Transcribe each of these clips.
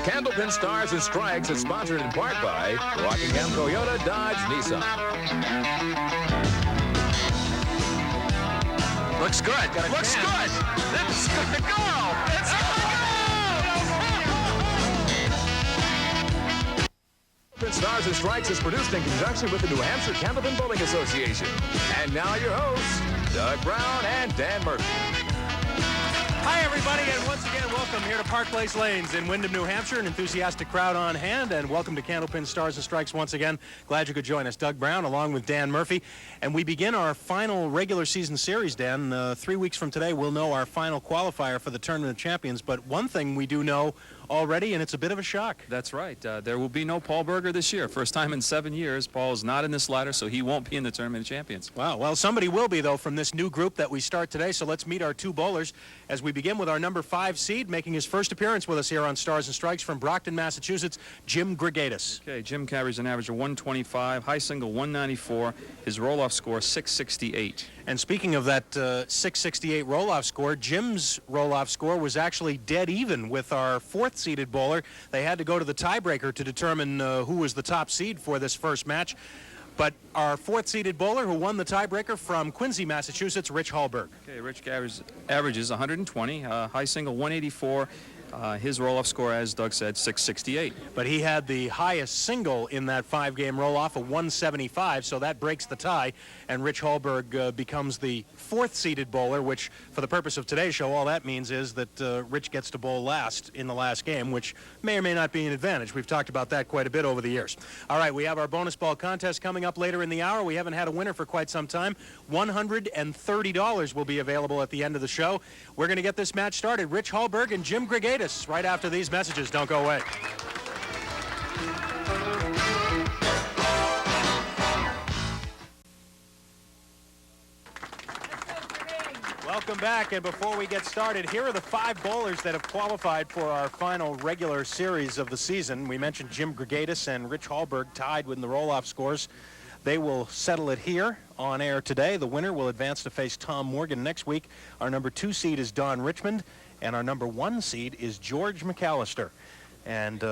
Candlepin Stars and Strikes is sponsored in part by Rockingham Toyota Dodge Nissan. Looks good. Looks good. It's going to go. It's going to go. Candlepin Stars and Strikes is produced in conjunction with the New Hampshire Candlepin Bowling Association. And now your hosts, Doug Brown and Dan Murphy. Hi, everybody, and once again, welcome here to Park Place Lanes in Windham, New Hampshire. An enthusiastic crowd on hand, and welcome to Candlepin Stars and Strikes once again. Glad you could join us. Doug Brown, along with Dan Murphy. And we begin our final regular season series, Dan. 3 weeks from today, we'll know our final qualifier for the Tournament of Champions. But one thing we do know already, and it's a bit of a shock. That's right. There will be no Paul Berger this year. First time in 7 years. Paul is not in this ladder, so he won't be in the Tournament of Champions. Wow. Well, somebody will be, though, from this new group that we start today. So let's meet our two bowlers as we begin with our number 5 seed, making his first appearance with us here on Stars and Strikes from Brockton, Massachusetts, Jim Grigaitis. Okay, Jim carries an average of 125, high single 194, his roll-off score 668. And speaking of that 668 roll-off score, Jim's roll-off score was actually dead even with our 4th-seeded bowler. They had to go to the tiebreaker to determine who was the top seed for this first match. But our 4th-seeded bowler who won the tiebreaker from Quincy, Massachusetts, Rich Hallberg. Okay, Rich averages 120, high single 184. His roll-off score, as Doug said, 668. But he had the highest single in that 5-game roll-off of 175, so that breaks the tie, and Rich Hallberg becomes the 4th-seeded bowler, which, for the purpose of today's show, all that means is that Rich gets to bowl last in the last game, which may or may not be an advantage. We've talked about that quite a bit over the years. All right, we have our bonus ball contest coming up later in the hour. We haven't had a winner for quite some time. $130 will be available at the end of the show. We're going to get this match started. Rich Hallberg and Jim Grigaitis right after these messages. Don't go away. Welcome back, and before we get started, here are the 5 bowlers that have qualified for our final regular series of the season. We mentioned Jim Grigaitis and Rich Hallberg tied with the roll-off scores. They will settle it here on air today. The winner will advance to face Tom Morgan next week. Our number 2 seed is Don Richmond, and our number 1 seed is George McAllister. And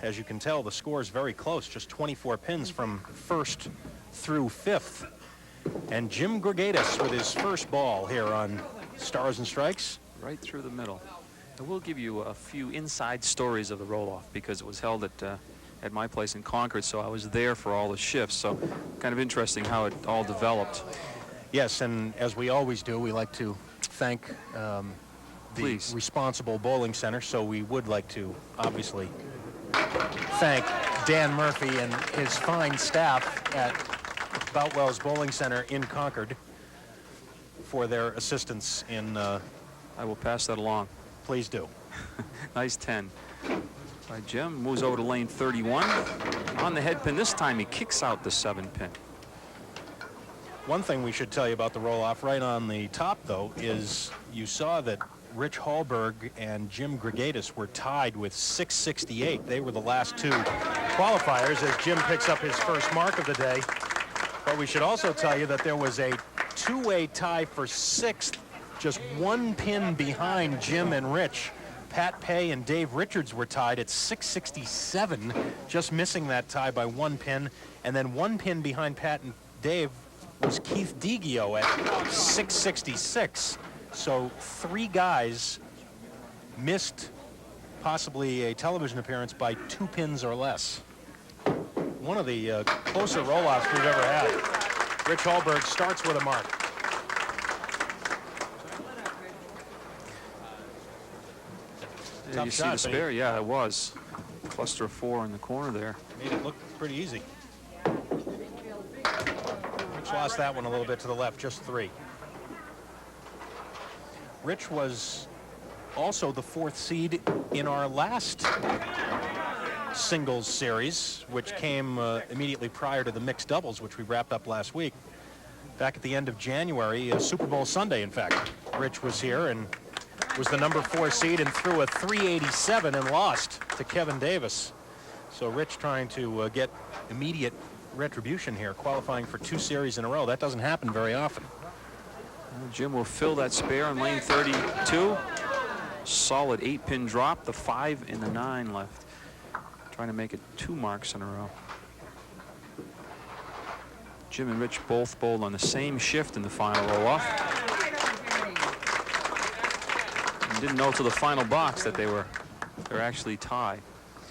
as you can tell, the score is very close, just 24 pins from 1st through 5th. And Jim Grigaitis with his first ball here on Stars and Strikes. Right through the middle. I will give you a few inside stories of the roll-off because it was held at my place in Concord, so I was there for all the shifts. So kind of interesting how it all developed. Yes, and as we always do, we like to thank the Responsible Bowling Center, so we would like to obviously thank Dan Murphy and his fine staff at Boutwell's Bowling Center in Concord for their assistance in... I will pass that along. Please do. Nice 10. By Jim, moves over to lane 31. On the head pin, this time he kicks out the 7 pin. One thing we should tell you about the roll-off right on the top, though, is you saw that Rich Hallberg and Jim Grigaitis were tied with 668. They were the last 2 qualifiers as Jim picks up his first mark of the day. But we should also tell you that there was a 2-way tie for 6th, just 1 pin behind Jim and Rich. Pat Pay and Dave Richards were tied at 667, just missing that tie by 1 pin. And then 1 pin behind Pat and Dave was Keith Digio at 666. So 3 guys missed possibly a television appearance by 2 pins or less. One of the closer roll-offs we've ever had. Rich Hallberg starts with a mark. Yeah, you see the spare? Yeah, it was. Cluster of 4 in the corner there. Made it look pretty easy. Rich lost that one a little bit to the left, just 3. Rich was also the 4th seed in our last singles series, which came immediately prior to the mixed doubles, which we wrapped up last week. Back at the end of January, Super Bowl Sunday, in fact. Rich was here and was the number 4 seed and threw a 387 and lost to Kevin Davis. So Rich trying to get immediate retribution here, qualifying for 2 series in a row. That doesn't happen very often. Jim will fill that spare on lane 32. Solid 8-pin drop, the 5 and the 9 left. trying to make it 2 marks in a row. Jim and Rich both bowled on the same shift in the final roll-off. Didn't know till the final box that they're actually tied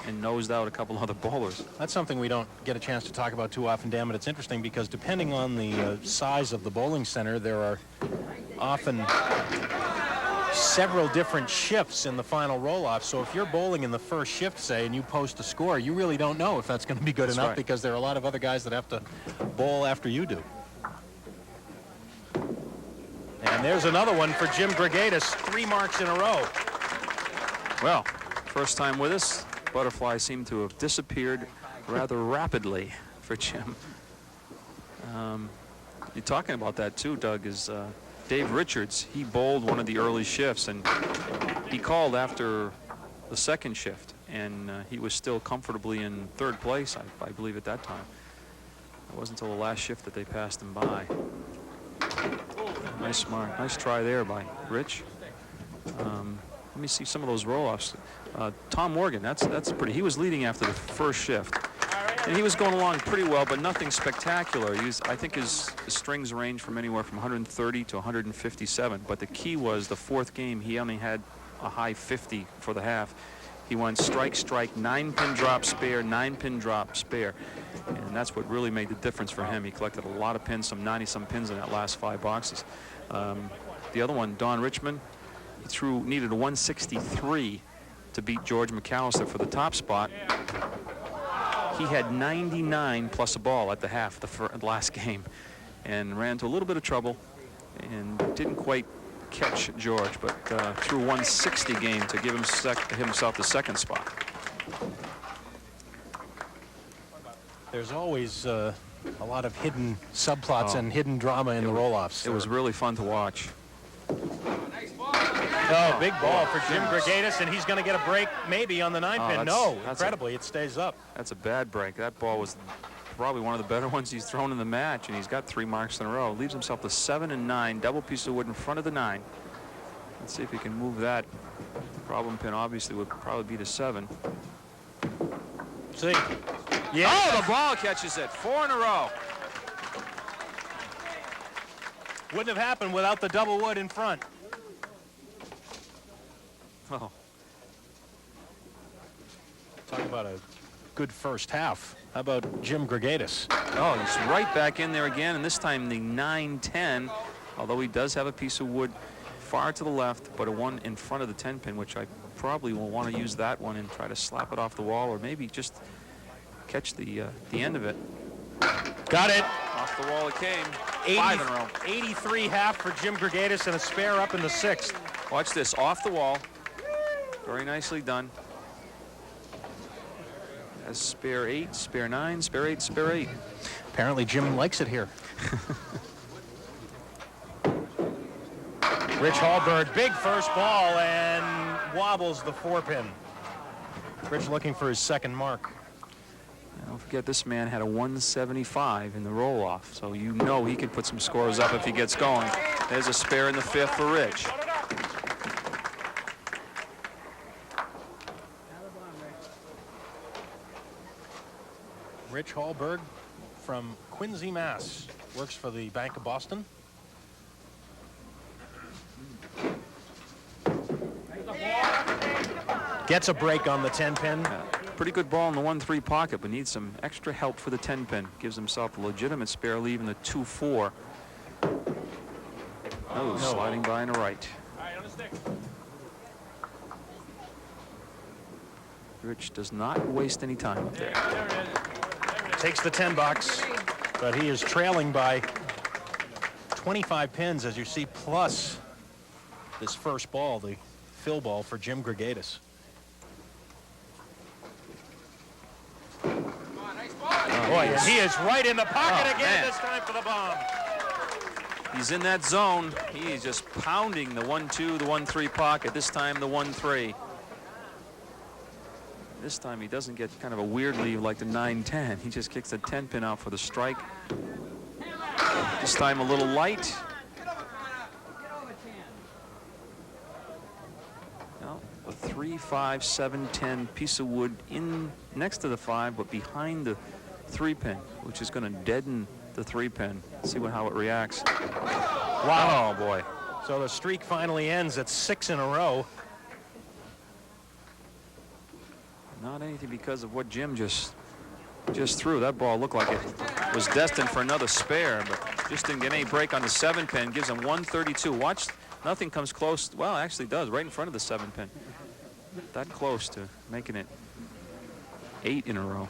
and nosed out a couple other bowlers. That's something we don't get a chance to talk about too often, Dan, but it's interesting because depending on the size of the bowling center, there are often several different shifts in the final roll-off. So if you're bowling in the first shift, say, and you post a score, you really don't know if that's going to be good enough, because there are a lot of other guys that have to bowl after you do. And there's another one for Jim Grigaitis, 3 marks in a row. Well, first time with us, butterfly seemed to have disappeared rather rapidly for Jim. You're talking about that too, Doug, is Dave Richards. He bowled one of the early shifts, and he called after the second shift, and he was still comfortably in 3rd place, I believe, at that time. It wasn't until the last shift that they passed him by. Nice mark. Nice try there by Rich. Let me see some of those roll-offs. Tom Morgan, that's pretty. He was leading after the first shift, and he was going along pretty well, but nothing spectacular. I think his strings range from anywhere from 130 to 157. But the key was the 4th game. He only had a high 50 for the half. He went strike, strike, 9-pin drop, spare, 9-pin drop, spare. And that's what really made the difference for him. He collected a lot of pins, some 90-some pins in that last 5 boxes. The other one, Don Richmond, he needed a 163 to beat George McAllister for the top spot. He had 99 plus a ball at the half the last game, and ran into a little bit of trouble and didn't quite catch George, but threw 160 game to give himself the 2nd spot. There's always a lot of hidden subplots and hidden drama in the roll-offs. It was really fun to watch. Oh, big ball for Jim Grigaitis, and he's going to get a break maybe on the 9-pin. No, incredibly, it stays up. That's a bad break. That ball was probably one of the better ones he's thrown in the match, and he's got 3 marks in a row. Leaves himself the 7 and 9, double piece of wood in front of the 9. Let's see if he can move that. Problem pin obviously would probably be the 7. See. Yeah. Oh, the ball catches it. 4 in a row. Wouldn't have happened without the double wood in front. Oh. Talk about a good first half. How about Jim Grigaitis? Oh, he's right back in there again, and this time the 9-10, although he does have a piece of wood far to the left, but a one in front of the 10-pin, which I probably will want to use that one and try to slap it off the wall, or maybe just catch the end of it. Got it. Off the wall it came. 5 in a row. 83 half for Jim Grigaitis and a spare up in the 6th. Watch this, off the wall. Very nicely done. Has spare 8, spare 9, spare 8, spare 8. Apparently Jim likes it here. Rich Hallberg, big first ball, and wobbles the 4-pin. Rich looking for his 2nd mark. Don't forget, this man had a 175 in the roll-off, so you know he could put some scores up if he gets going. There's a spare in the 5th for Rich. Rich Hallberg from Quincy, Mass. Works for the Bank of Boston. Gets a break on the 10-pin. Pretty good ball in the 1-3 pocket, but needs some extra help for the 10-pin. Gives himself a legitimate spare leave in the 2-4. Oh, sliding by in the right. Rich does not waste any time up there. Takes the 10 box, but he is trailing by 25 pins, as you see, plus this first ball, the fill ball for Jim Grigaitis. Boy, and he is right in the pocket again, this time for the bomb. He's in that zone. He is just pounding the 1-2, the 1-3 pocket. This time the 1-3. This time he doesn't get kind of a weird leave like the 9-10. He just kicks the 10-pin out for the strike. This time a little light. Well, a 3, 5, 7, 10 piece of wood in next to the 5, but behind the 3-pin, which is going to deaden the 3-pin. See how it reacts. Wow, oh boy. So the streak finally ends at 6 in a row. Not anything because of what Jim just threw. That ball looked like it was destined for another spare, but just didn't get any break on the 7-pin. Gives him 132. Watch, nothing comes close. Well, actually does, right in front of the 7-pin. That close to making it 8 in a row.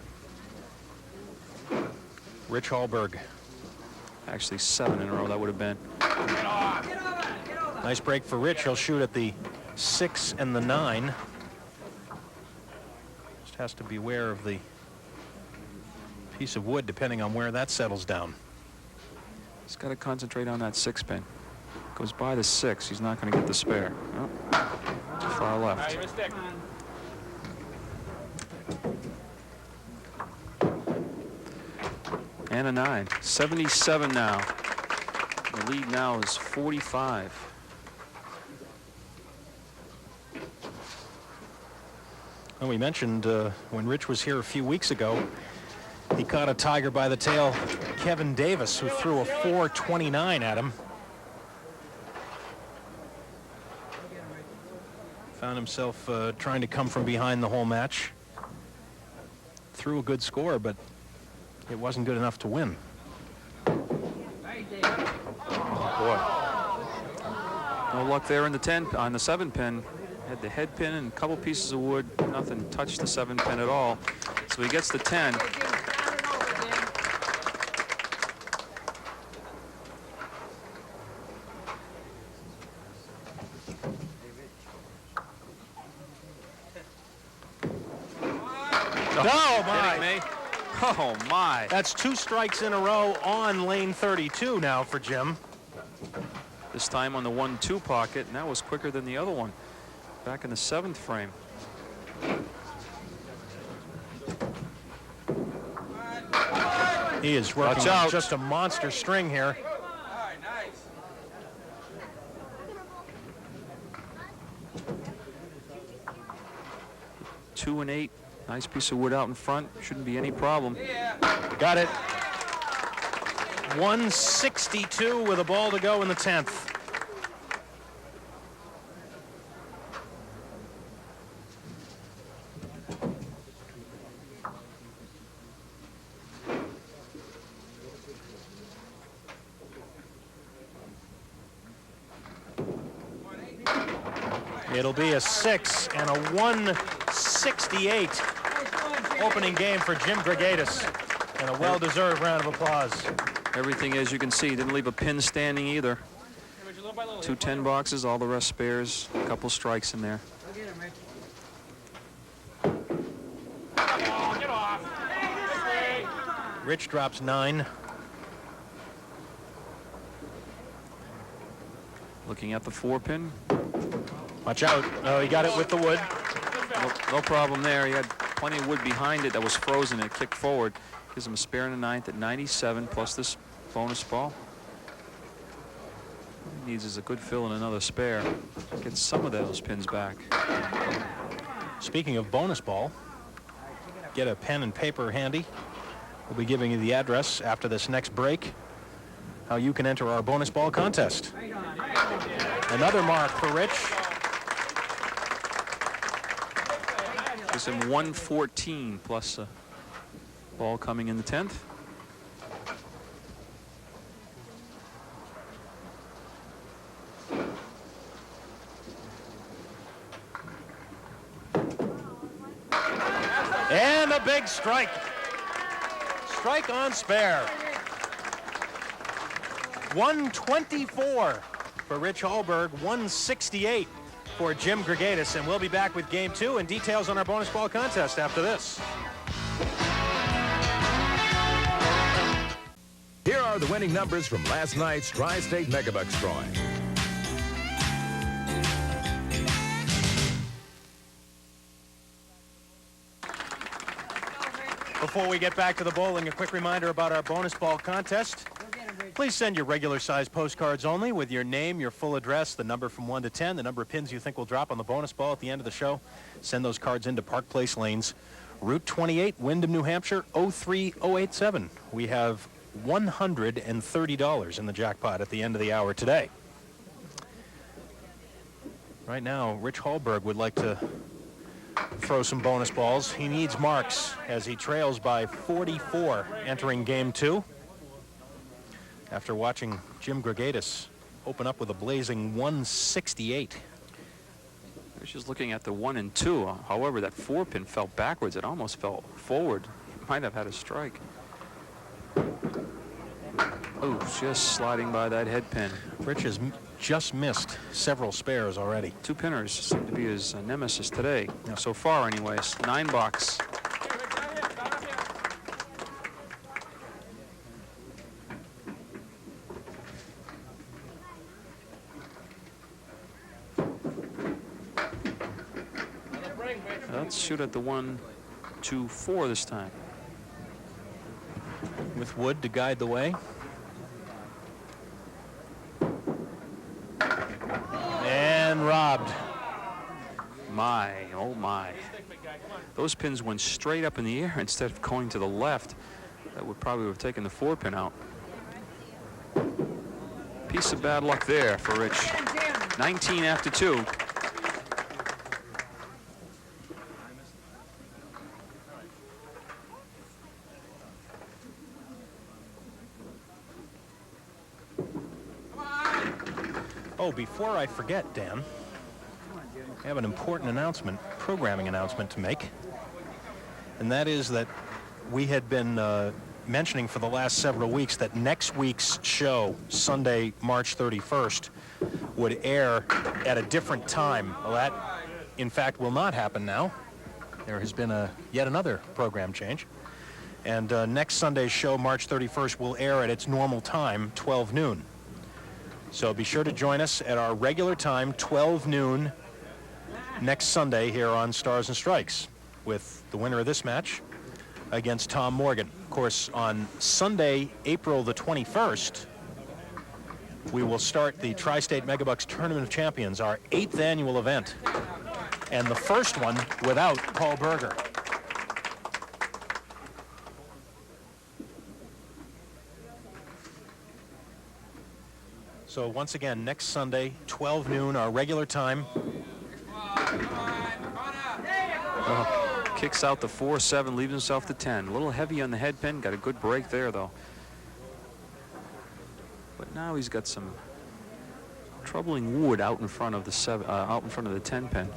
Rich Hallberg. Actually 7 in a row, that would have been. Nice break for Rich. He'll shoot at the 6 and the 9. Just has to beware of the piece of wood depending on where that settles down. He's got to concentrate on that 6-pin. Goes by the 6. He's not going to get the spare. Oh, too far left. And a 9. 77 now. The lead now is 45. Well, we mentioned when Rich was here a few weeks ago, he caught a tiger by the tail, Kevin Davis, who threw a 429 at him. Found himself trying to come from behind the whole match. Threw a good score, but it wasn't good enough to win. Boy. No luck there in the 10 on the 7-pin. Had the head pin and a couple pieces of wood. Nothing touched the 7-pin at all. So he gets the 10. Oh, my. Oh, my. That's 2 strikes in a row on lane 32 now for Jim. This time on the 1-2 pocket, and that was quicker than the other one. Back in the 7th frame. He is working just a monster string here. 2 and 8. Nice piece of wood out in front. Shouldn't be any problem. Got it. 162 with a ball to go in the 10th. It'll be a 6 and a 168 opening game for Jim Grigaitis, and a well-deserved round of applause. Everything, as you can see, didn't leave a pin standing either. 2 10 boxes, all the rest spares, a couple strikes in there. Rich drops 9. Looking at the 4-pin. Watch out. Oh, he got it with the wood. No problem there. He had plenty of wood behind it that was frozen. It kicked forward. Gives him a spare in the 9th at 97 plus this bonus ball. All he needs is a good fill and another spare. Get some of those pins back. Speaking of bonus ball, get a pen and paper handy. We'll be giving you the address after this next break, how you can enter our bonus ball contest. Another mark for Rich. Gives him 114 plus a ball coming in the 10th. And a big strike. Strike on spare. 124 for Rich Hallberg, 168 for Jim Grigaitis, and we'll be back with Game 2 and details on our bonus ball contest after this. Here are the winning numbers from last night's Tri-State Megabucks drawing. Before we get back to the bowling, a quick reminder about our bonus ball contest. Please send your regular-sized postcards only with your name, your full address, the number from 1 to 10, the number of pins you think will drop on the bonus ball at the end of the show. Send those cards into Park Place Lanes, Route 28, Windham, New Hampshire, 03087. We have $130 in the jackpot at the end of the hour today. Right now, Rich Hallberg would like to throw some bonus balls. He needs marks as he trails by 44 entering game 2. After watching Jim Grigaitis open up with a blazing 168. I was just looking at the 1 and 2. However, that 4-pin fell backwards. It almost fell forward. Might have had a strike. Oh, just sliding by that head pin. Rich has just missed several spares already. 2-pinners seem to be his nemesis today. Yeah. So far, anyways. 9 bucks. Let's shoot at the 1, 2, 4 this time. With Wood to guide the way. And robbed. My, oh my. Those pins went straight up in the air instead of going to the left. That would probably have taken the 4-pin out. Piece of bad luck there for Rich. 19 after 2. Oh, before I forget, Dan, I have an important announcement, programming announcement to make. And that is that we had been mentioning for the last several weeks that next week's show, Sunday, March 31st, would air at a different time. Well, that, in fact, will not happen now. There has been yet another program change. And next Sunday's show, March 31st, will air at its normal time, 12 noon. So be sure to join us at our regular time, 12 noon, next Sunday here on Stars and Strikes, with the winner of this match against Tom Morgan. Of course, on Sunday, April the 21st, we will start the Tri-State Megabucks Tournament of Champions, our 8th annual event, and the first one without Paul Berger. So once again, next Sunday, 12 noon, our regular time. Kicks out the 4-7, leaves himself the 10. A little heavy on the head pin. Got a good break there, though. But now he's got some troubling wood out in front of the 10 pin.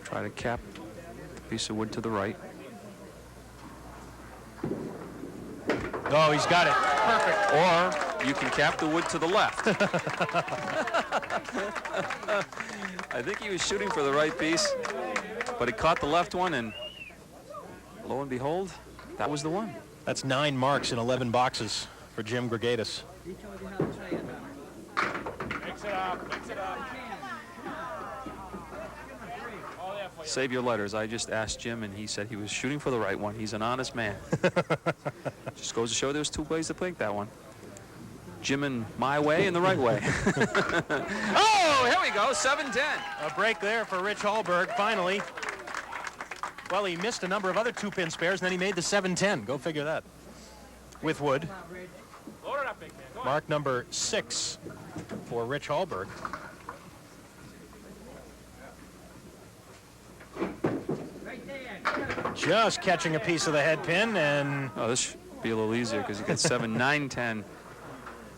Try to cap the piece of wood to the right. Oh, he's got it. Perfect. Or you can cap the wood to the left. I think he was shooting for the right piece, but he caught the left one, and lo and behold, that was the one. That's 9 marks in 11 boxes for Jim Grigaitis. Mix it up, mix it up. Save your letters. I just asked Jim, and he said he was shooting for the right one. He's an honest man. Just goes to show there's 2 ways to play that one. Jim in my way and the right way. Oh, here we go, 7-10. A break there for Rich Hallberg, finally. Well, he missed a number of other 2-pin spares, and then he made the 7-10. Go figure that. With Wood. Mark number 6 for Rich Hallberg. Just catching a piece of the head pin, and oh, this should be a little easier because he got 7, 9, 10,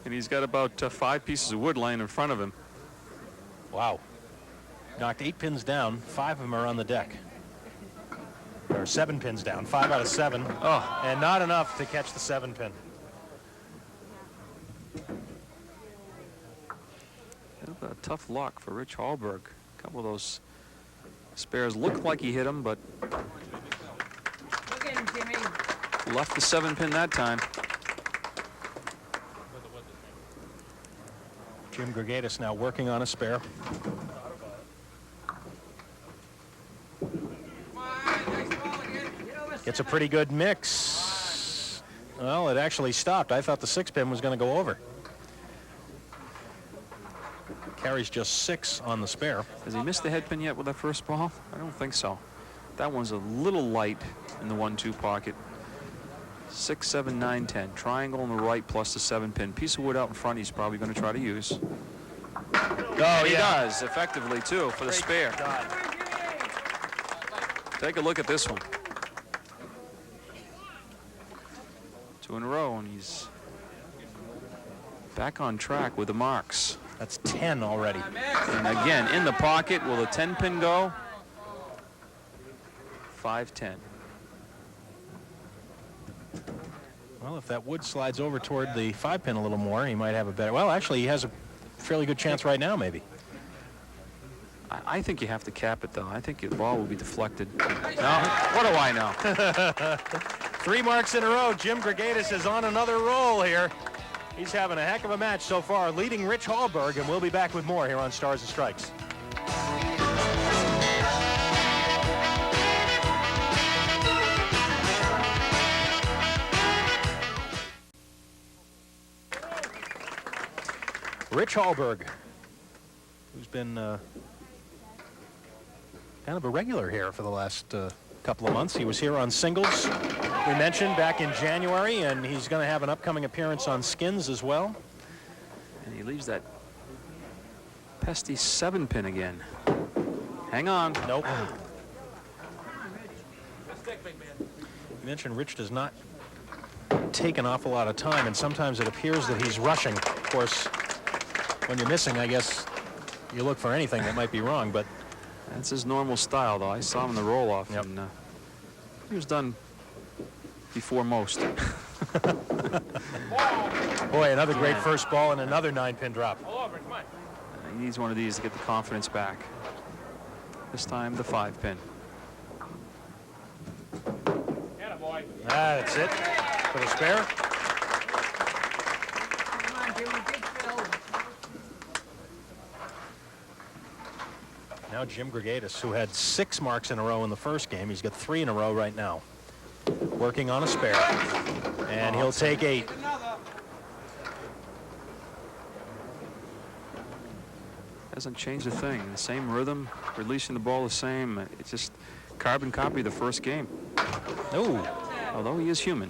and he's got about 5 pieces of wood laying in front of him. Wow. Knocked 8 pins down. 5 of them are on the deck. There are 7 pins down. 5 out of 7. Oh, and not enough to catch the 7 pin. Tough luck for Rich Hallberg. A couple of those spares looked like he hit him, but left the 7 pin that time. Jim Grigaitis now working on a spare. Gets a pretty good mix. Well, it actually stopped. I thought the 6-pin was going to go over. Carries just 6 on the spare. Has he missed the head pin yet with that first ball? I don't think so. That one's a little light in the 1-2 pocket. 6, 7, 9, 10. Triangle on the right plus the 7-pin. Piece of wood out in front he's probably going to try to use. Oh, he does effectively, too, for the spare. God. Take a look at this one. 2 in a row, and he's back on track with the marks. That's 10 already. And again, in the pocket, will the 10-pin go? 5-10. Well, if that wood slides over toward the 5-pin a little more, he might have a better... Well, actually, he has a fairly good chance right now, maybe. I think you have to cap it, though. I think the ball will be deflected. No, what do I know? 3 marks in a row. Jim Grigaitis is on another roll here. He's having a heck of a match so far, leading Rich Hallberg, and we'll be back with more here on Stars and Strikes. Rich Hallberg, who's been kind of a regular here for the last couple of months. He was here on singles, we mentioned, back in January, and he's going to have an upcoming appearance on skins as well. And he leaves that pesky 7-pin again. Hang on. Nope. You mentioned Rich does not take an awful lot of time, and sometimes it appears that he's rushing. Of course, when you're missing, I guess you look for anything that might be wrong, but that's his normal style, though. I saw him in the roll-off, and he was done before most. Boy, another great first ball and another 9-pin drop. He needs one of these to get the confidence back. This time, the 5-pin. That's it for the spare. Now Jim Grigaitis, who had 6 marks in a row in the first game, he's got 3 in a row right now. Working on a spare, and he'll take 8. Hasn't changed a thing. The same rhythm, releasing the ball the same. It's just carbon copy of the first game. Oh, although he is human.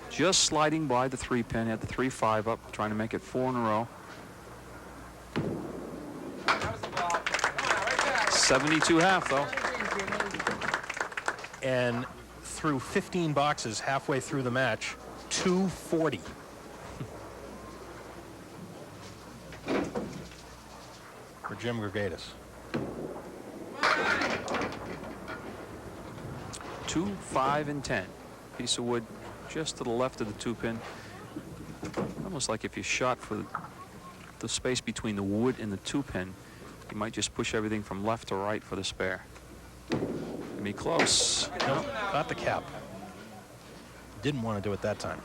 Just sliding by the 3-pin, had the 3-5 up, trying to make it 4 in a row. 72.5 though. And through 15 boxes halfway through the match, 240. For Jim Grigaitis. 2, 5, and 10. Piece of wood just to the left of the 2-pin. Almost like if you shot for the space between the wood and the 2-pin, you might just push everything from left to right for the spare. Be close. Nope, got the cap. Didn't want to do it that time.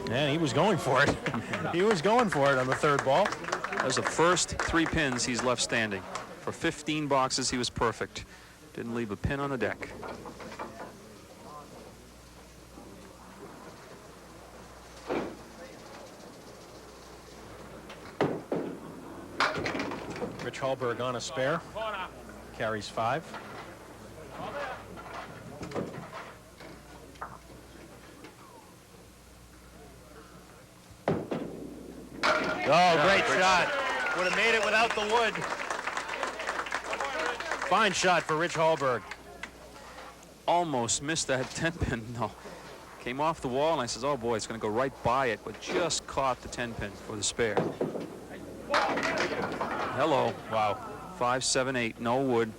And he was going for it. He was going for it on the 3rd ball. That was the first 3 pins he's left standing. For 15 boxes, he was perfect. Didn't leave a pin on the deck. Rich Hallberg on a spare. Carries 5. Oh, great shot. Would have made it without the wood. Fine shot for Rich Hallberg. Almost missed that 10-pin. No. Came off the wall, and I says, oh, boy, it's going to go right by it, but just caught the 10-pin for the spare. Hello. Wow. 5, 7, 8. No wood.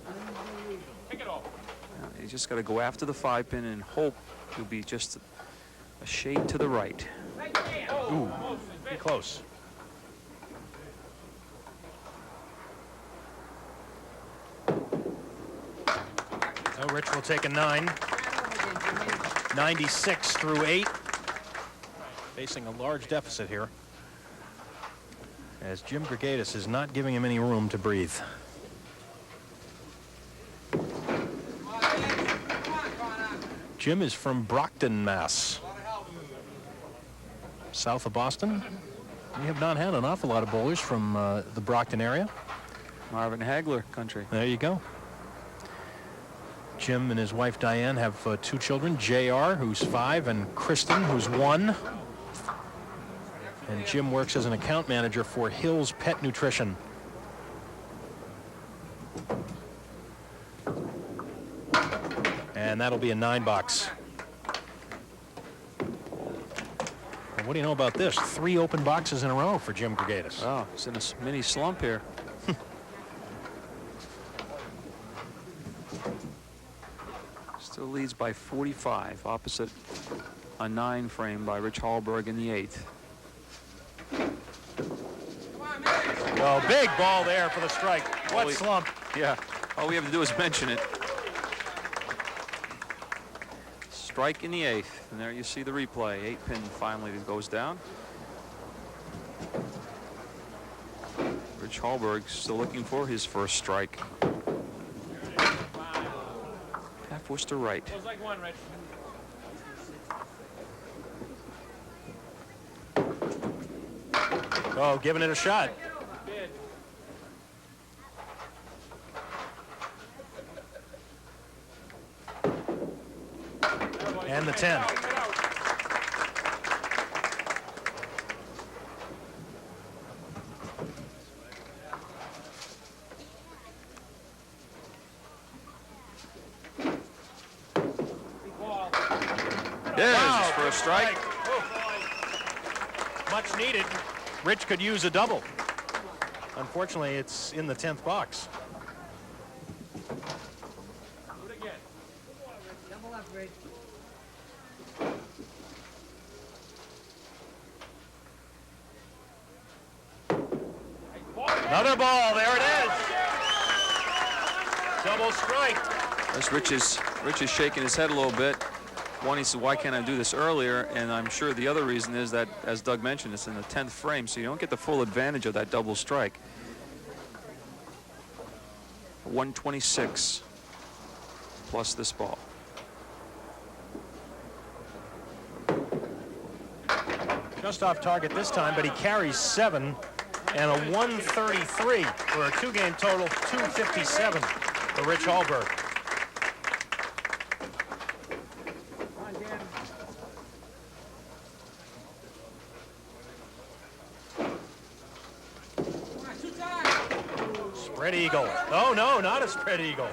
You just got to go after the 5-pin and hope you'll be just a shade to the right. Ooh, pretty close. So Rich will take a 9. 96 through 8. Facing a large deficit here, as Jim Grigaitis is not giving him any room to breathe. Jim is from Brockton, Mass. South of Boston. We have not had an awful lot of bowlers from the Brockton area. Marvin Hagler country. There you go. Jim and his wife Diane have 2 children, JR, who's 5, and Kristen, who's 1. And Jim works as an account manager for Hill's Pet Nutrition. And that'll be a 9 box. And what do you know about this? 3 open boxes in a row for Jim Grigaitis. Oh, he's in a mini slump here. Still leads by 45, opposite a 9 frame by Rich Hallberg in the 8th. Oh, big ball there for the strike. What slump. Yeah, all we have to do is mention it. Strike in the 8th, and there you see the replay. 8-pin finally goes down. Rich Hallberg still looking for his first strike. Half Worcester right. Feels like one, Rich. Oh, giving it a shot. And the 10. There's his first strike. Much needed. Rich could use a double. Unfortunately, it's in the 10th box. Another ball. There it is. Double strike. As Rich is shaking his head a little bit. One, he said, why can't I do this earlier? And I'm sure the other reason is that, as Doug mentioned, it's in the 10th frame, so you don't get the full advantage of that double strike. 126 plus this ball. Just off target this time, but he carries 7 and a 133 for a 2-game total, 257 for Rich Hallberg. Spread eagle. Oh, no, not a spread eagle.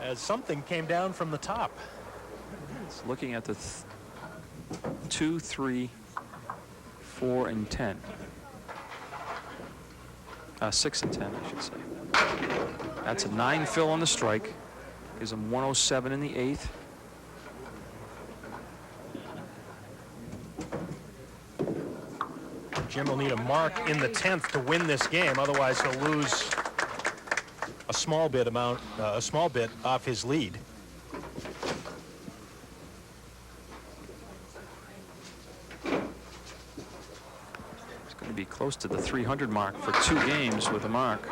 As something came down from the top. It's looking at the 2, 3, 4, and 10. 6 and 10, I should say. That's a 9 fill on the strike. Gives him 107 in the 8th. Jim will need a mark in the 10th to win this game. Otherwise, he'll lose a small bit off his lead. It's going to be close to the 300 mark for 2 games with a mark.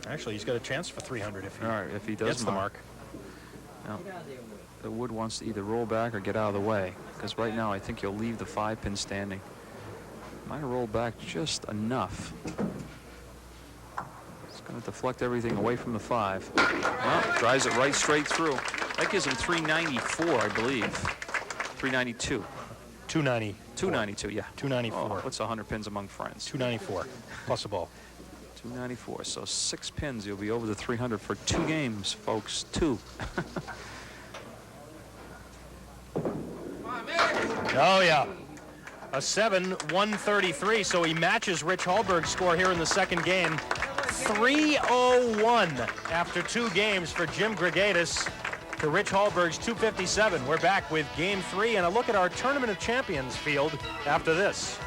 Actually, he's got a chance for 300 if he does gets the mark. Now, the Wood wants to either roll back or get out of the way, because right now I think he'll leave the 5-pin standing. Might have rolled back just enough. It's going to deflect everything away from the 5. Well, drives it right straight through. That gives him 394, I believe. 392. 290. 292, yeah. 294. Oh, what's 100 pins among friends? 294 plus a ball. 294. So 6 pins, you'll be over the 300 for 2 games, folks. 2. Oh, yeah. A 7, 133. So he matches Rich Hallberg's score here in the second game. 301 after 2 games for Jim Grigaitis to Rich Hallberg's 257. We're back with Game 3 and a look at our Tournament of Champions field after this.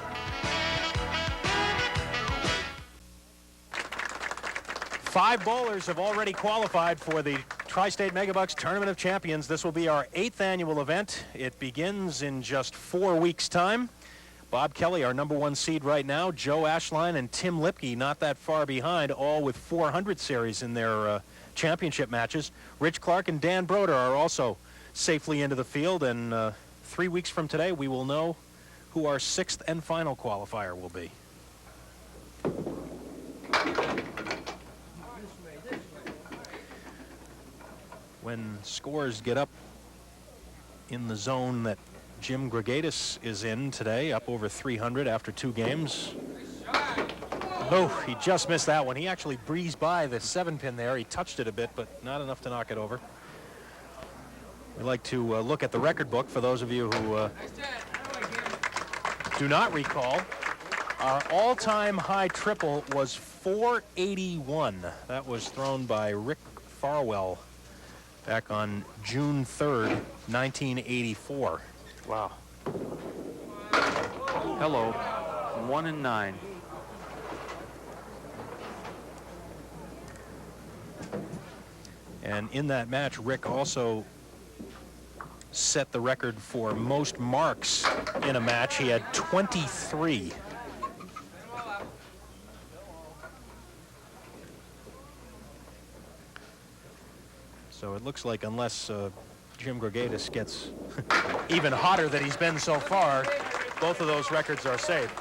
Five bowlers have already qualified for the Tri-State Megabucks Tournament of Champions. This will be our 8th annual event. It begins in just 4 weeks' time. Bob Kelly, our #1 seed right now. Joe Ashline and Tim Lipke not that far behind, all with 400 series in their championship matches. Rich Clark and Dan Broder are also safely into the field, and 3 weeks from today we will know who our 6th and final qualifier will be. When scores get up in the zone that Jim Grigaitis is in today, up over 300 after 2 games. Oh, he just missed that one. He actually breezed by the 7-pin there. He touched it a bit, but not enough to knock it over. We like to look at the record book for those of you who do not recall. Our all-time high triple was 481. That was thrown by Rick Farwell back on June 3rd, 1984. Wow. Hello. 1 and 9. And in that match, Rick also set the record for most marks in a match. He had 23. So it looks like unless Jim Grigaitis gets even hotter than he's been so far, both of those records are safe.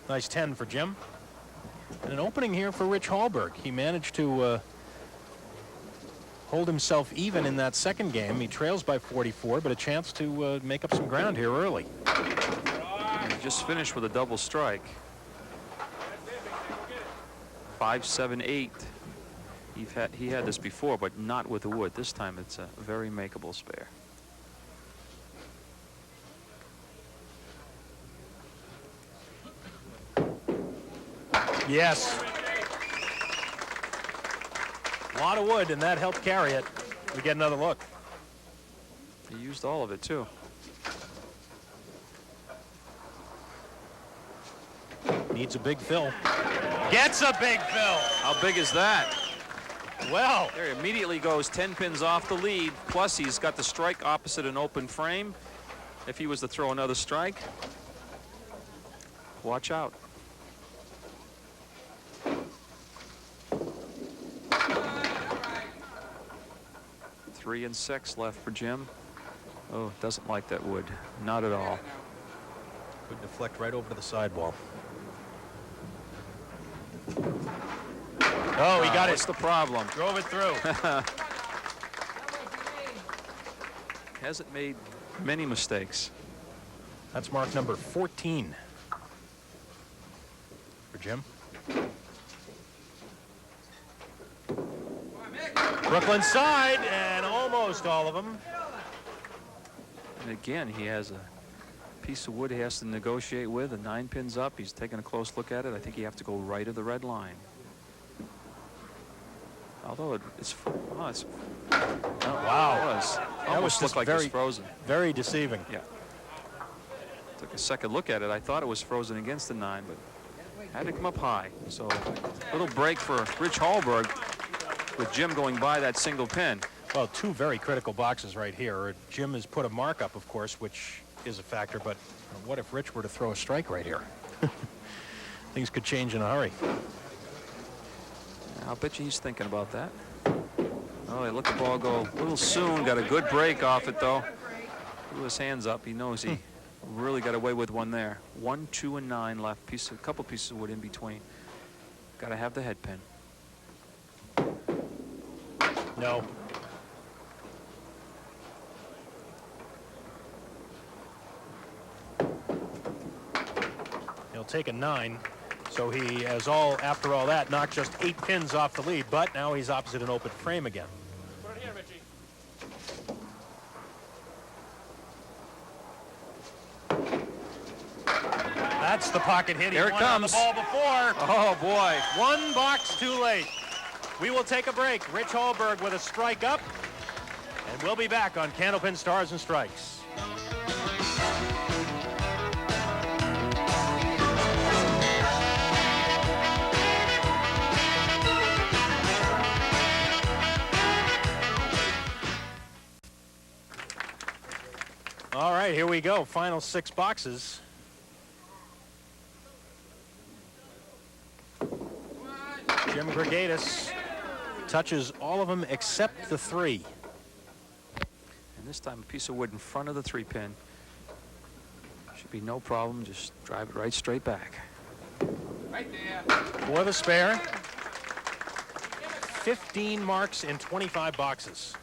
Nice 10 for Jim. And an opening here for Rich Hallberg. He managed to hold himself even in that second game. He trails by 44, but a chance to make up some ground here early. He just finished with a double strike. 5-7-8. He had this before, but not with the wood. This time it's a very makeable spare. Yes. A lot of wood, and that helped carry it. We get another look. He used all of it, too. Needs a big fill. Gets a big fill. How big is that? Well, There he immediately goes 10 pins off the lead. Plus, he's got the strike opposite an open frame. If he was to throw another strike, watch out. Three and 6 left for Jim. Oh, doesn't like that wood. Not at all. would deflect right over to the sidewall. Oh, he got it. What's the problem? Drove it through. Hasn't made many mistakes. That's mark number 14 for Jim. Brooklyn side, and almost all of them. And again, he has a piece of wood he has to negotiate with, and 9 pins up. He's taking a close look at it. I think you have to go right of the red line. Although it's wow. It was. Almost looked like it was frozen. Very deceiving. Yeah. Took a second look at it. I thought it was frozen against the 9, but had to come up high. So little break for Rich Hallberg with Jim going by that single pin. Well, 2 very critical boxes right here. Jim has put a mark up, of course, which is a factor, but what if Rich were to throw a strike right here? Things could change in a hurry. I'll bet you he's thinking about that. Oh, they let the ball go a little soon. Got a good break off it, though. Threw his hands up. He knows he really got away with one there. 1, 2, and 9 left. A couple pieces of wood in between. Got to have the head pin. No. He'll take a 9. So he has after all that, knocked just 8 pins off the lead, but now he's opposite an open frame again. Put it here, Richie. That's the pocket hit. Here it won on the comes. ball before. Oh, boy. 1 box too late. We will take a break. Rich Hallberg with a strike up, and we'll be back on Candlepin Stars and Strikes. All right. right, here we go. Final 6 boxes. Jim Grigaitis touches all of them except the 3. And this time a piece of wood in front of the 3-pin. Should be no problem. Just drive it right straight back. Right there. For the spare. 15 marks in 25 boxes.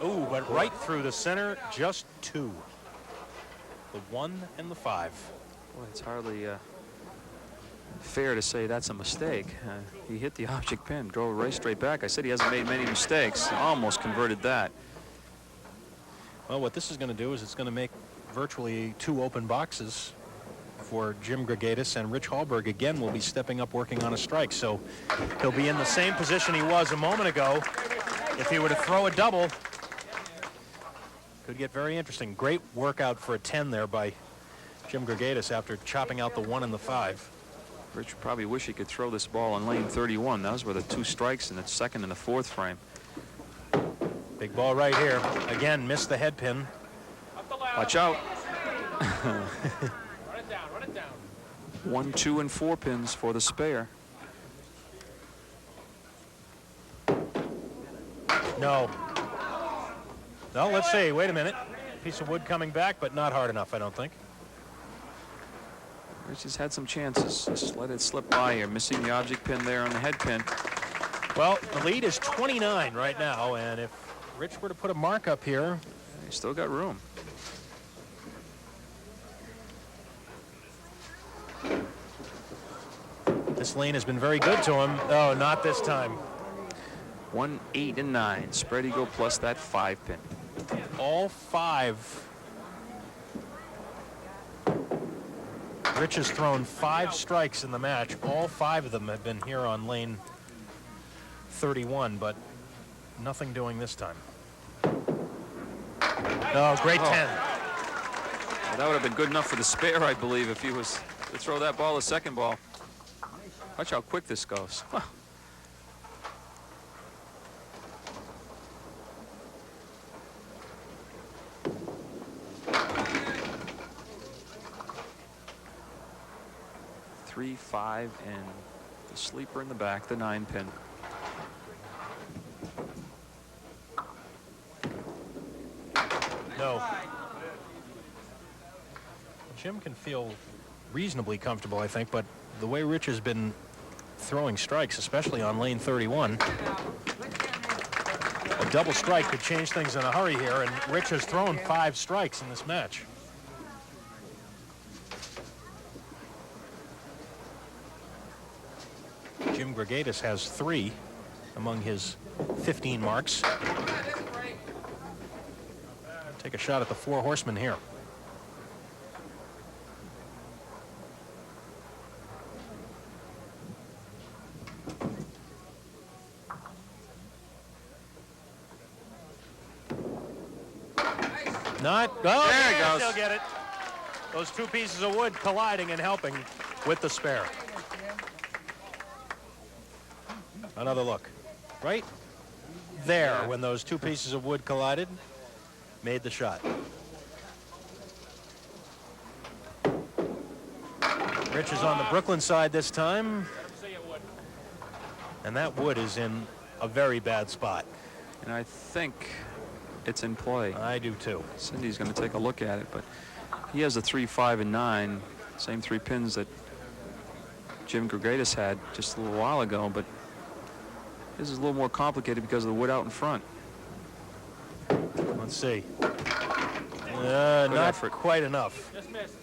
Ooh, but right through the center, just 2. The 1 and the 5. Boy, it's hardly fair to say that's a mistake. He hit the object pin, drove it right straight back. I said he hasn't made many mistakes. Almost converted that. Well, what this is going to do is it's going to make virtually 2 open boxes for Jim Grigaitis, and Rich Hallberg again will be stepping up working on a strike. So he'll be in the same position he was a moment ago. If he were to throw a double, could get very interesting. Great workout for a 10 there by Jim Grigaitis after chopping out the 1 and the 5. Rich would probably wish he could throw this ball on lane 31. Those were the 2 strikes in the 2nd and the 4th frame. Big ball right here. Again, missed the head pin. Watch out. Run it down, run it down. 1, 2, and 4 pins for the spare. No. No, let's see. Wait a minute. Piece of wood coming back, but not hard enough, I don't think. Rich has had some chances. Just let it slip by here. Missing the object pin there on the head pin. Well, the lead is 29 right now, and if Rich were to put a mark up here, He's still got room. this lane has been very good to him. Oh, not this time. 1, 8, and 9. Spread eagle plus that 5 pin. All 5. Rich has thrown 5 strikes in the match. All 5 of them have been here on lane 31, but nothing doing this time. Oh, great 10. Well, that would have been good enough for the spare, I believe, if he was to throw that ball the 2nd ball. Watch how quick this goes. Huh. Three, 5, and the sleeper in the back, the 9 pin. No. Jim can feel reasonably comfortable, I think, but the way Rich has been throwing strikes, especially on lane 31, a double strike could change things in a hurry here, and Rich has thrown 5 strikes in this match. Jim Grigaitis has 3 among his 15 marks. Take a shot at the 4 horsemen here. Not. Oh, there it goes. They'll get it. Those 2 pieces of wood colliding and helping with the spare. Another look. Right there, when those 2 pieces of wood collided, made the shot. Rich is on the Brooklyn side this time. And that wood is in a very bad spot. And I think it's in play. I do too. Cindy's going to take a look at it, but he has a 3, 5, and 9. Same 3 pins that Jim Grigaitis had just a little while ago, but this is a little more complicated because of the wood out in front. Let's see. Not effort. quite enough. Just missed.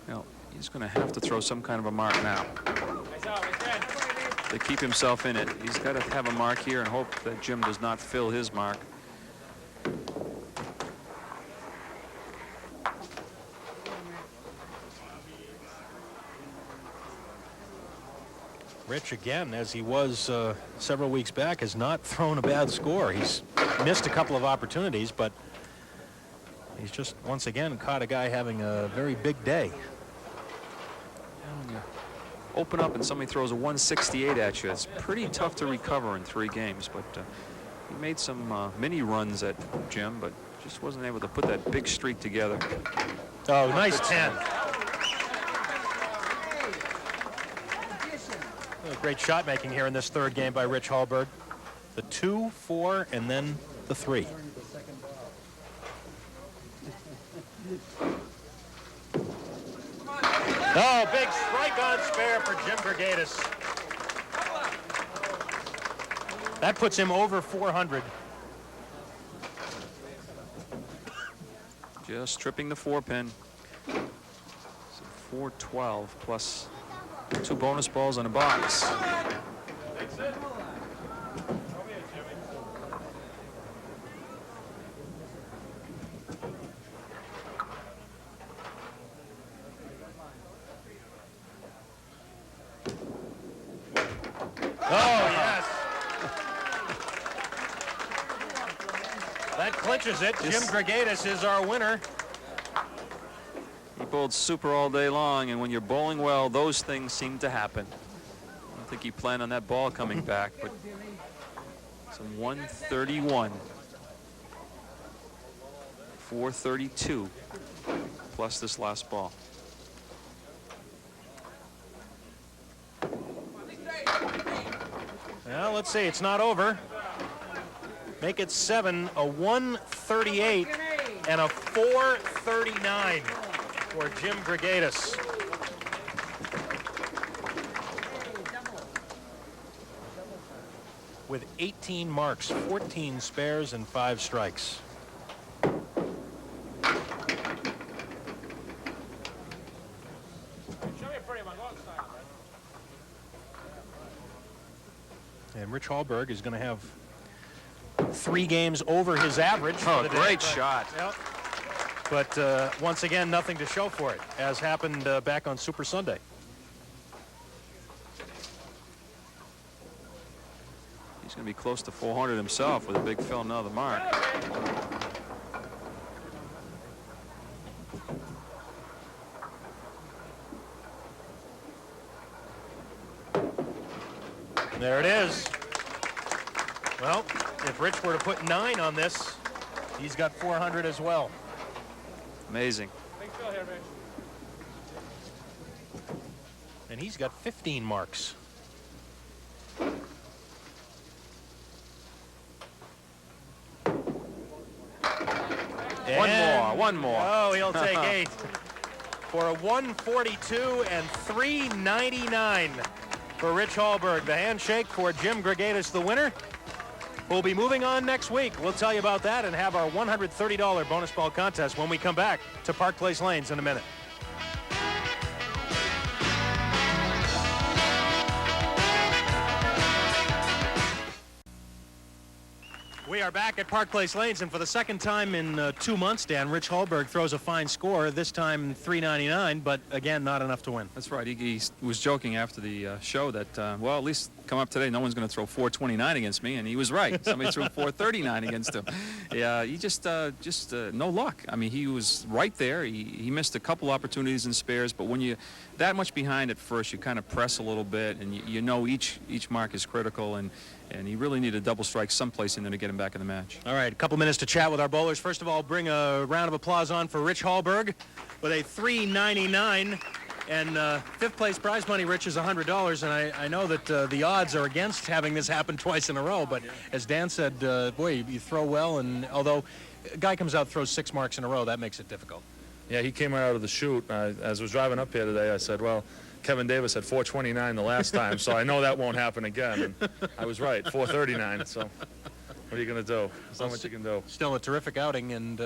Now, he's going to have to throw some kind of a mark now Nice out, right there. to keep himself in it. He's got to have a mark here and hope that Jim does not fill his mark. Rich, again, as he was several weeks back, has not thrown a bad score. He's missed a couple of opportunities, but He's just, once again, caught a guy having a very big day. And when you open up and somebody throws a 168 at you, it's pretty tough to recover in 3 games. But he made some mini runs at Jim, but just wasn't able to put that big streak together. Oh, nice 10. Great shot making here in this 3rd game by Rich Hallberg. The 2, 4, and then the 3. Oh, big strike on spare for Jim Grigaitis. That puts him over 400. Just tripping the 4-pin. So 412 plus 2 bonus balls in a box. Oh, yes. That clinches it. Jim Grigaitis is our winner. He bowled super all day long, and when you're bowling well, those things seem to happen. I don't think he planned on that ball coming back, but some 131. 432 plus this last ball. Well, let's see. It's not over. Make it 7, a 138 and a 439 for Jim Grigaitis. With 18 marks, 14 spares, and 5 strikes. And Rich Hallberg is going to have 3 games over his average. Oh, great shot. Yep. But once again, nothing to show for it, as happened back on Super Sunday. He's going to be close to 400 himself with a big film now the mark. There it is. Well, if Rich were to put 9 on this, he's got 400 as well. Amazing. And he's got 15 marks. One more. Oh, he'll take 8 for a 142 and 399 for Rich Hallberg. The handshake for Jim Grigaitis, the winner. We'll be moving on next week. We'll tell you about that and have our $130 bonus ball contest when we come back to Park Place Lanes in a minute. We are back at Park Place Lanes, and for the second time in 2 months, Dan, Rich Hallberg throws a fine score, this time $399, but again, not enough to win. That's right. He was joking after the show that, well, at least come up today, no one's going to throw 429 against me, and he was right. Somebody threw 439 against him. Yeah, he just no luck. I mean, he was right there. He missed a couple opportunities in spares, but when you're that much behind at first, you kind of press a little bit, and you know each mark is critical, and he really needed a double strike someplace in there to get him back in the match. All right, a couple minutes to chat with our bowlers. First of all, bring a round of applause on for Rich Hallberg with a $399. And 5th place prize money, Rich, is $100. And I know that the odds are against having this happen twice in a row. But as Dan said, boy, you throw well. And although a guy comes out, throws 6 marks in a row, that makes it difficult. Yeah, he came right out of the chute. As I was driving up here today, I said, well, Kevin Davis had 429 the last time, so I know that won't happen again. And I was right, 439. So what are you going to do? There's not much you can do. Still a terrific outing, and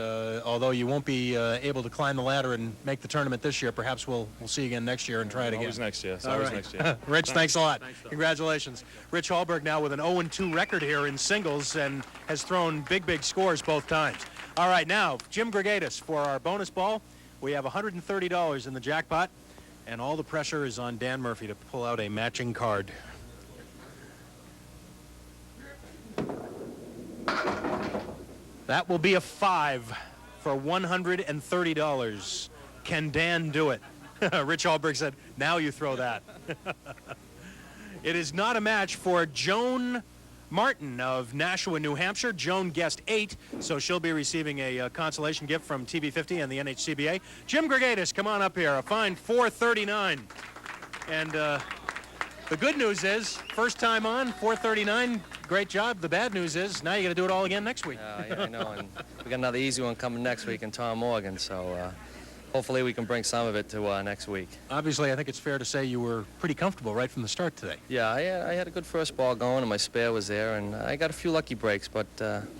although you won't be able to climb the ladder and make the tournament this year, perhaps we'll see you again next year and try it again. Always next year. It's All always right. next year. Rich, thanks a lot. Congratulations. Rich Hallberg now with an 0-2 record here in singles and has thrown big scores both times. All right, now, Jim Grigaitis for our bonus ball. We have $130 in the jackpot, and all the pressure is on Dan Murphy to pull out a matching card. That will be a 5 for $130. Can Dan do it? Rich Hallberg said, now you throw that. It is not a match for Joan Martin of Nashua, New Hampshire. Joan guessed 8, so she'll be receiving a consolation gift from TV50 and the NHCBA. Jim Grigaitis, come on up here. A fine $439. And the good news is, first time on, $439. Great job. The bad news is, now you got to do it all again next week. Yeah, I know. And we got another easy one coming next week in Tom Morgan, so hopefully we can bring some of it to next week. Obviously, I think it's fair to say you were pretty comfortable right from the start today. Yeah, I had a good first ball going, and my spare was there, and I got a few lucky breaks, but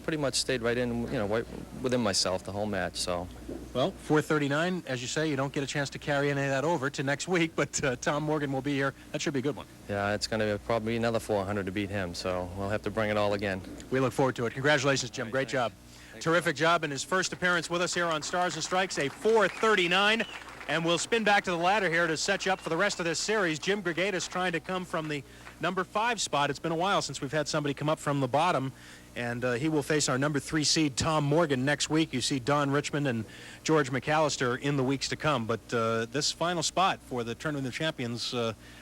pretty much stayed right in, right within myself the whole match. So. Well, $439, as you say, you don't get a chance to carry any of that over to next week, but Tom Morgan will be here. That should be a good one. Yeah, it's going to probably be another 400 to beat him, so we'll have to bring it all again. We look forward to it. Congratulations, Jim. Great job. Terrific job in his first appearance with us here on Stars and Strikes, a $439. And we'll spin back to the ladder here to set you up for the rest of this series. Jim Grigaitis trying to come from the number 5 spot. It's been a while since we've had somebody come up from the bottom. And he will face our number 3 seed, Tom Morgan, next week. You see Don Richmond and George McAllister in the weeks to come. But this final spot for the Tournament of Champions,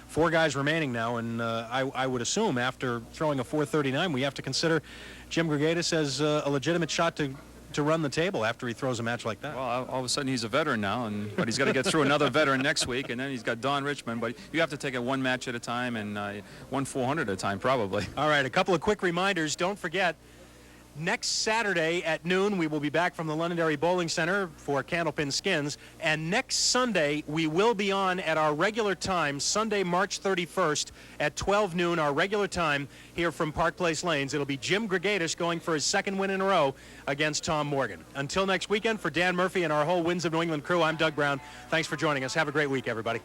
4 guys remaining now. And I would assume after throwing a $439, we have to consider Jim Grigaitis as a legitimate shot to run the table after he throws a match like that. Well, all of a sudden he's a veteran now, but he's got to get through another veteran next week, and then he's got Don Richmond. But you have to take it one match at a time and one 400 at a time, probably. All right, a couple of quick reminders. Don't forget, next Saturday at noon, we will be back from the Londonderry Bowling Center for Candlepin Skins. And next Sunday, we will be on at our regular time, Sunday, March 31st at 12 noon, our regular time here from Park Place Lanes. It'll be Jim Grigaitis going for his second win in a row against Tom Morgan. Until next weekend, for Dan Murphy and our whole Winds of New England crew, I'm Doug Brown. Thanks for joining us. Have a great week, everybody.